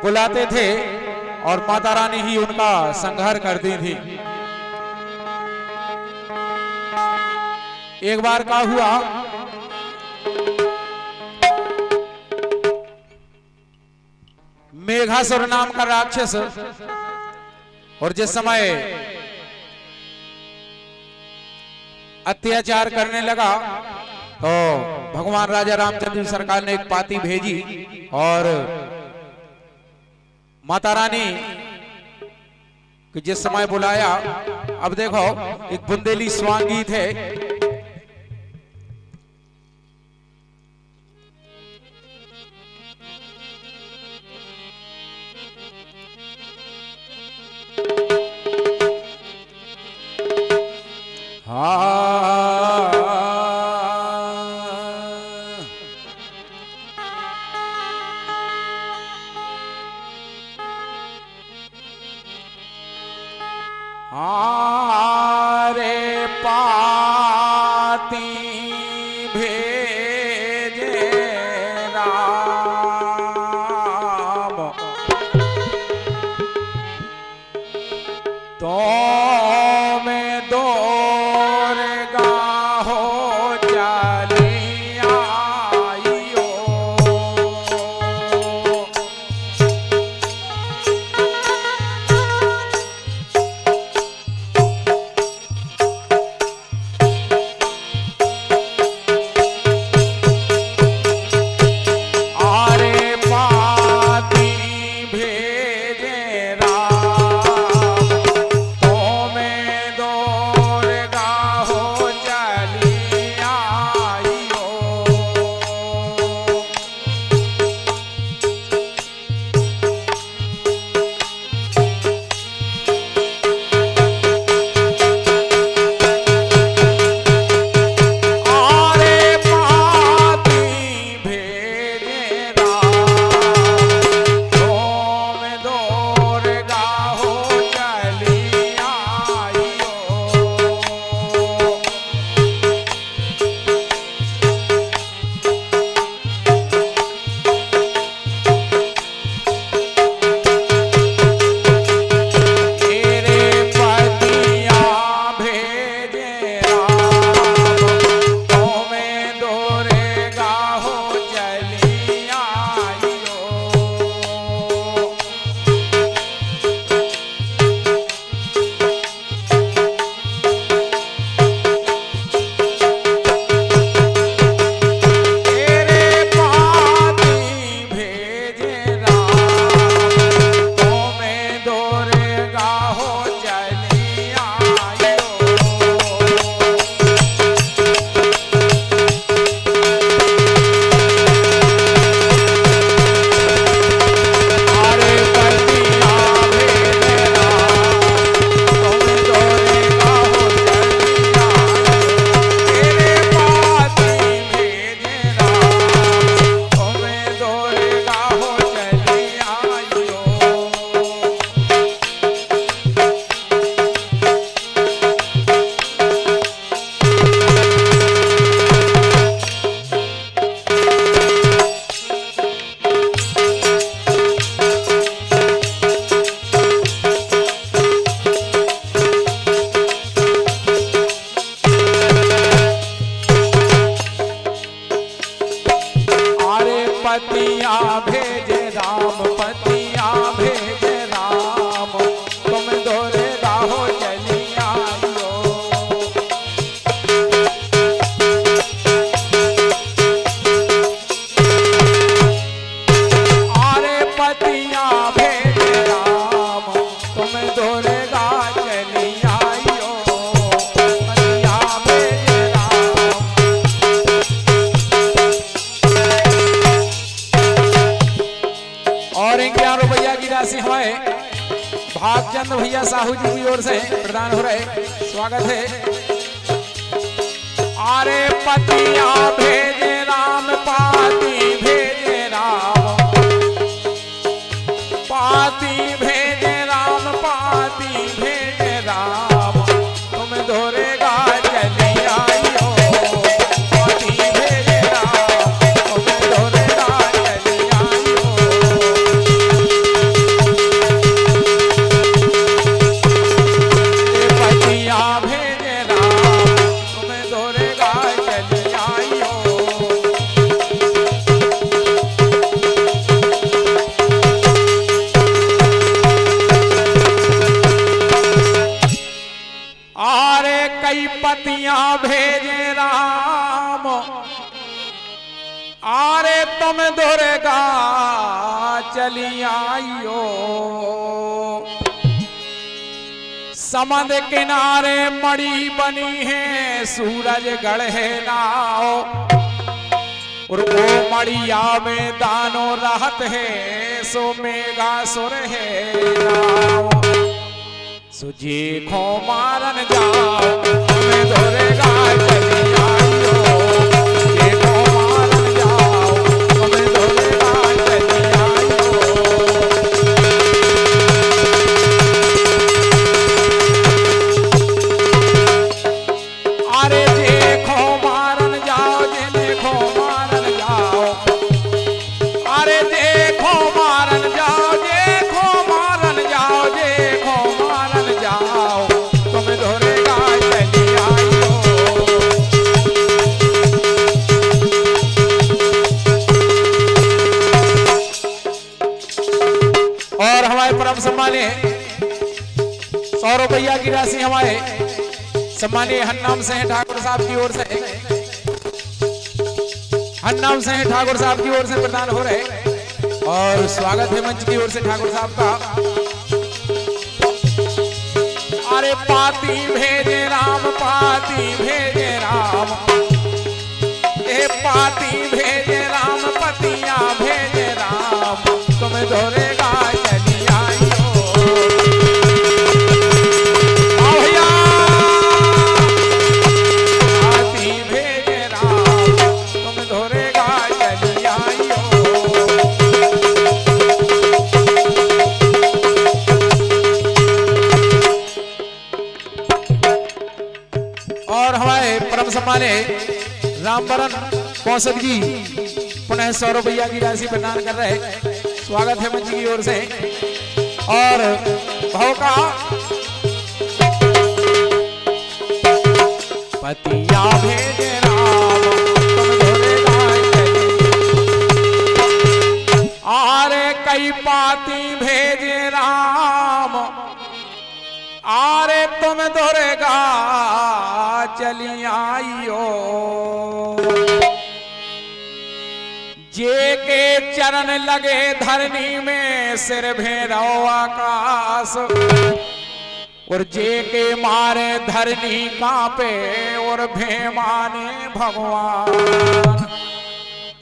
बुलाते थे और माता रानी ही उनका संहार करती थी। एक बार क्या हुआ, मेघासुर नाम का राक्षस, और जिस समय अत्याचार करने लगा तो भगवान राजा रामचंद्र सरकार ने एक पाती भेजी और माता रानी कि जिस समय बुलाया, अब देखो एक बुंदेली स्वांग गीत है, आरे पाती भेजे राम तो मैं दौड़गा हो चलिया आइयो। पतिया भेजे राम, पतिया भेजे राम, तुम दोरे राहो चलिया आइयो। अरे पतिया भेजे राम, तुम दोरे गा चलिया आइयो। पतिया भेजे राम, और 11 रुपया की राशि हमें भागचंद भैया साहू जी की ओर से प्रदान हो रहे, स्वागत है। अरे पतिया भेजे राम, पाती भेजे राम, पाती भेजे राम, पाती भेजे राम, तुम धोरेगा चली आइयो। पाती भेजे राम, तुम धोरेगा चली आइयो। चली आइयो। समुद्र किनारे मड़ी बनी है सूरज गढ़े नाव, और वो मड़िया में दानो रहत है सो मेगा सुर है नाव। सो जी खो मारन जाओ हमें धोरेगा चली आइयो। जी खो मारन जाओ हमें धोरेगा चली आइयो। अरे देखो मारन जाओ जे देखो मारन जाओ। अरे देखो मारन जाओ देखो मारन जाओ देखो मारन जाओ तुम धोरेगा चली आइयो। और हमारे परम सम्मानीय 100 रुपया की राशि हमारे सम्मानीय हन्नाम सिंह ठाकुर साहब की ओर से, हन्नाम सिंह ठाकुर साहब की ओर से प्रदान हो रहे। और स्वागत है मंच की ओर से ठाकुर साहब का। अरे पाती भेजे राम पाती भेजे राम, ए पाती भेजे राम पतिया भेजे राम तुम धोरेगा चली आइयो। पाती भेजे राम तुम धोरेगा चली आइयो। और हमारे परम सम्मानीय रामबरन कौशल जी पुनः 100 रुपया की राशि प्रदान कर रहे। स्वागत है मंच की ओर से। और भाव का पतिया भेजे राम तुम धोरेगा चली। आरे कई पाती भेजे राम आरे तुम धोरेगा चली आइयो। जे के चरण लगे धरनी में सिर भेरो आकाश, और जे के मारे धरनी कांपे और भेमाने भगवान।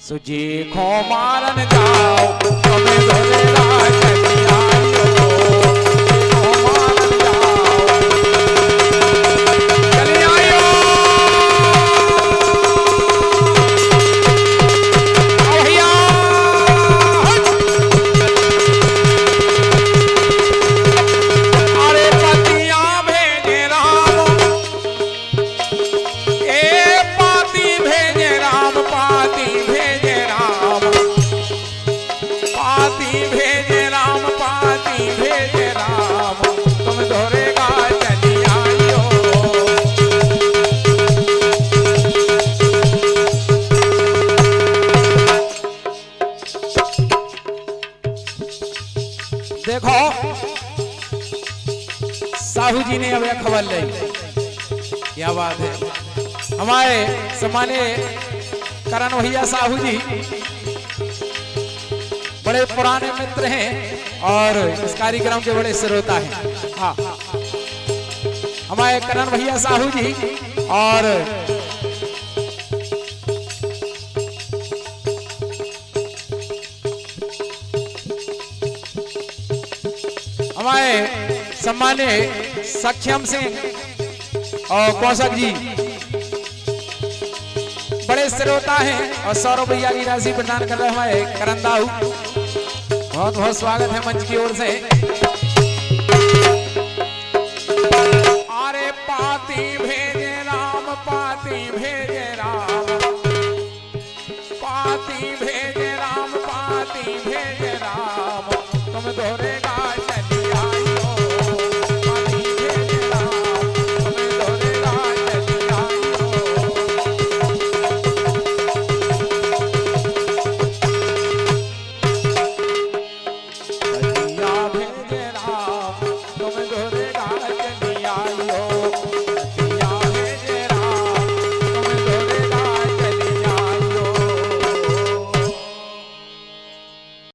सो जे खो मारन जाओ तुम्हें धोरेगा चली आइयो। देखो साहू जी ने अब यह खबर ली, क्या बात है। हमारे सम्मानीय करण भैया साहू जी बड़े पुराने मित्र हैं और इस कार्यक्रम के बड़े श्रोता हैं। हाँ, हमारे करण भैया साहू जी और हमारे सम्मानीय सक्षम सिंह और कौशक जी बड़े श्रोता हैं और 100 रुपया की राशि प्रदान कर रहे हमारे करण दाऊ। बहुत बहुत स्वागत है मंच की ओर से। अरे पाती भेजे राम पाती भेजे राम, पाती भेजे राम पाती भेजे राम तुम दोहरे